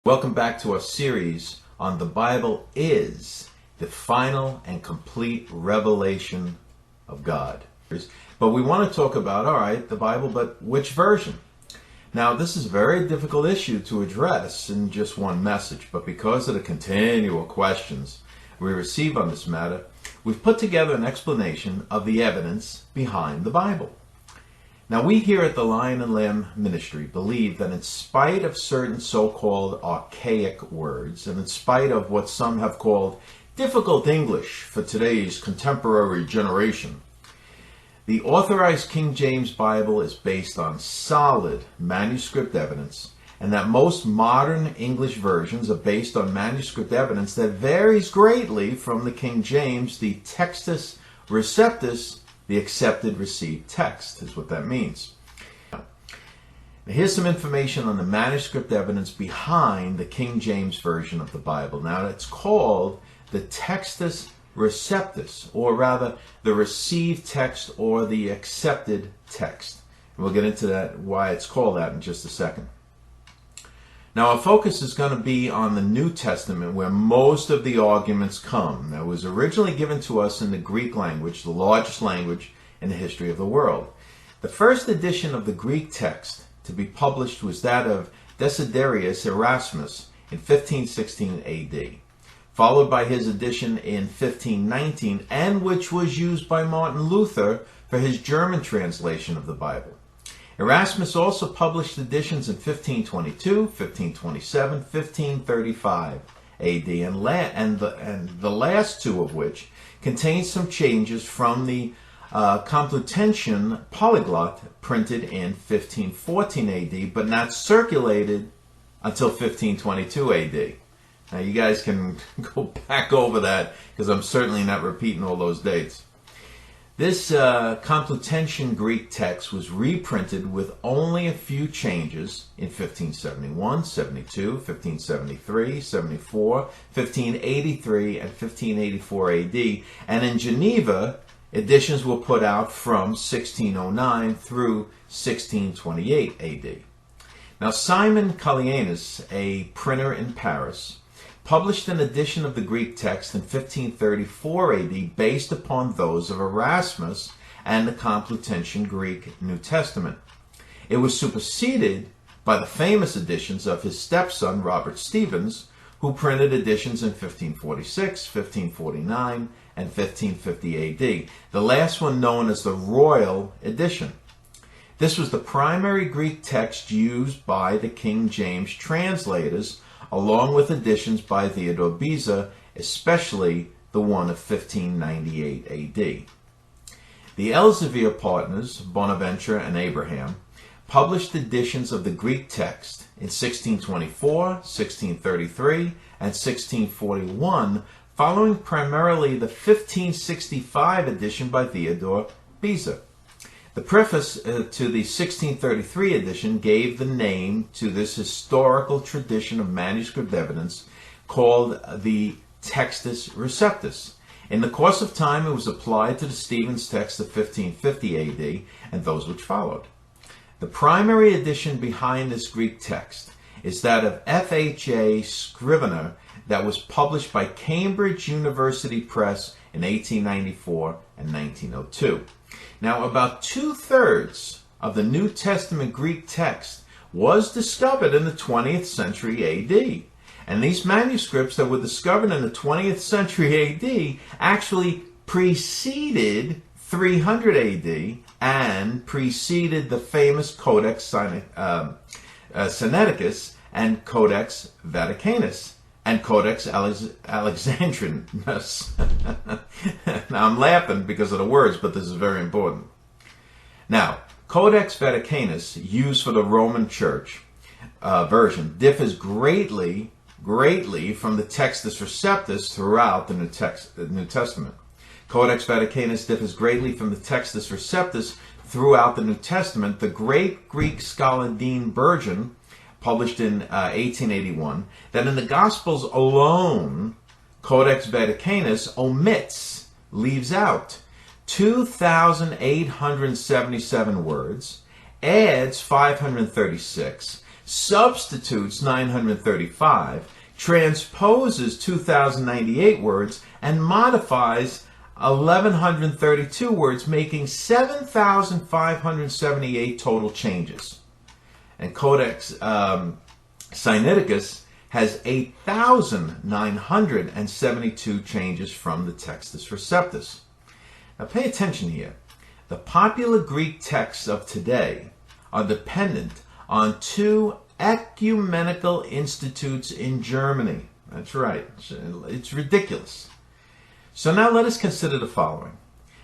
Welcome back to our series on the Bible is the final and complete revelation of God. But we want to talk about, all right, the Bible, but which version? Now, this is a very difficult issue to address in just one message, but because of the continual questions we receive on this matter, we've put together an explanation of the evidence behind the Bible. Now, we here at the Lion and Lamb Ministry believe that in spite of certain so-called archaic words, and in spite of what some have called difficult English for today's contemporary generation, the Authorized King James Bible is based on solid manuscript evidence, and that most modern English versions are based on manuscript evidence that varies greatly from the King James, the Textus Receptus, the accepted received text is what that means. Now, here's some information on the manuscript evidence behind the King James Version of the Bible. Now, it's called the Textus Receptus, or rather the received text or the accepted text. And we'll get into that, why it's called that in just a second. Now, our focus is going to be on the New Testament, where most of the arguments come. Now, it was originally given to us in the Greek language, the largest language in the history of the world. The first edition of the Greek text to be published was that of Desiderius Erasmus in 1516 AD, followed by his edition in 1519, and which was used by Martin Luther for his German translation of the Bible. Erasmus also published editions in 1522, 1527, 1535 AD, and the last two of which contain some changes from the Complutensian Polyglot printed in 1514 AD, but not circulated until 1522 AD. Now you guys can go back over that because I'm certainly not repeating all those dates. This Complutensian Greek text was reprinted with only a few changes in 1571, 72, 1573, 74, 1583, and 1584 AD. And in Geneva, editions were put out from 1609 through 1628 AD. Now, Simon Kallianus, a printer in Paris, published an edition of the Greek text in 1534 AD based upon those of Erasmus and the Complutensian Greek New Testament. It was superseded by the famous editions of his stepson, Robert Stephens, who printed editions in 1546, 1549, and 1550 AD, the last one known as the Royal Edition. This was the primary Greek text used by the King James translators, along with editions by Theodore Beza, especially the one of 1598 AD. The Elsevier partners, Bonaventure and Abraham, published editions of the Greek text in 1624, 1633, and 1641, following primarily the 1565 edition by Theodore Beza. The preface to the 1633 edition gave the name to this historical tradition of manuscript evidence called the Textus Receptus. In the course of time, it was applied to the Stephens text of 1550 AD and those which followed. The primary edition behind this Greek text is that of F.H.A. Scrivener that was published by Cambridge University Press in 1894 and 1902. Now, about 2/3 of the New Testament Greek text was discovered in the 20th century AD. And these manuscripts that were discovered in the 20th century AD actually preceded 300 AD and preceded the famous Codex Sinaiticus and Codex Vaticanus and Codex Alexandrinus. Now, I'm laughing because of the words, but this is very important. Now, Codex Vaticanus, used for the Roman Church version, differs greatly from the Textus Receptus throughout the New Testament. Codex Vaticanus differs greatly from the Textus Receptus throughout the New Testament. The great Greek scholar Dean Burgon published in 1881, that in the Gospels alone, Codex Vaticanus leaves out 2,877 words, adds 536, substitutes 935, transposes 2,098 words, and modifies 1,132 words, making 7,578 total changes. And Codex Sinaiticus has 8,972 changes from the Textus Receptus. Now pay attention here. The popular Greek texts of today are dependent on two ecumenical institutes in Germany. That's right. It's ridiculous. So now let us consider the following.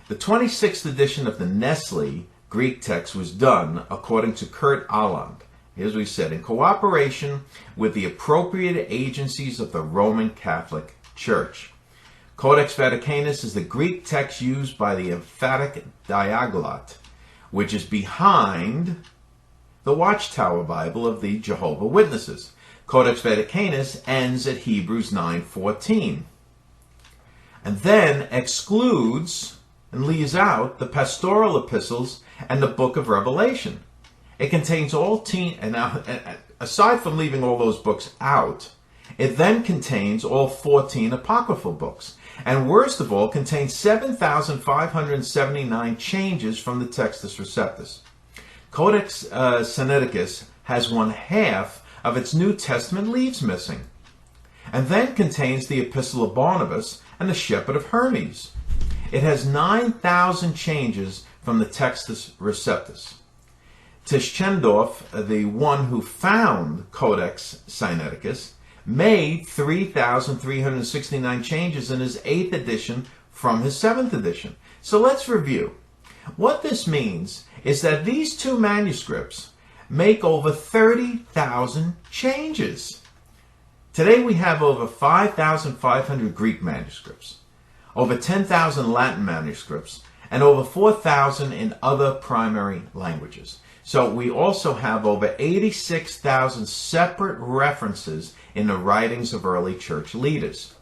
The 26th edition of the Nestle Greek text was done, according to Kurt Aland, as we said, in cooperation with the appropriate agencies of the Roman Catholic Church. Codex Vaticanus is the Greek text used by the emphatic Diaglot, which is behind the Watchtower Bible of the Jehovah's Witnesses. Codex Vaticanus ends at Hebrews 9:14, and then excludes and leaves out the pastoral epistles and the book of Revelation. It contains all aside from leaving all those books out, it then contains all 14 apocryphal books, and worst of all, contains 7,579 changes from the Textus Receptus. Codex Sinaiticus has one half of its New Testament leaves missing, and then contains the Epistle of Barnabas and the Shepherd of Hermes. It has 9,000 changes from the Textus Receptus. Tischendorf, the one who found Codex Sinaiticus, made 3,369 changes in his 8th edition from his 7th edition. So let's review. What this means is that these two manuscripts make over 30,000 changes. Today we have over 5,500 Greek manuscripts, over 10,000 Latin manuscripts, and over 4,000 in other primary languages. So we also have over 86,000 separate references in the writings of early church leaders.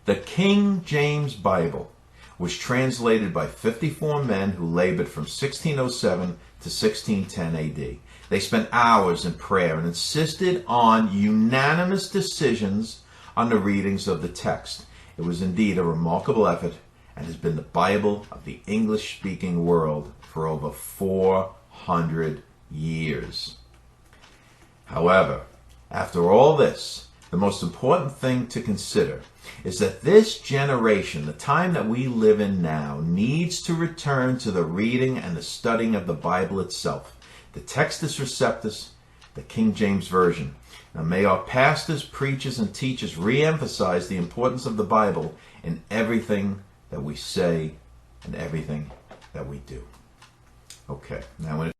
The King James Bible was translated by 54 men who labored from 1607 to 1610 AD. They spent hours in prayer and insisted on unanimous decisions on the readings of the text. It was indeed a remarkable effort and has been the Bible of the English-speaking world for over 400 years. However, after all this, the most important thing to consider is that this generation, the time that we live in now, needs to return to the reading and the studying of the Bible itself, the Textus Receptus, the King James Version. Now may our pastors, preachers, and teachers re-emphasize the importance of the Bible in everything that we say and everything that we do. Okay, now when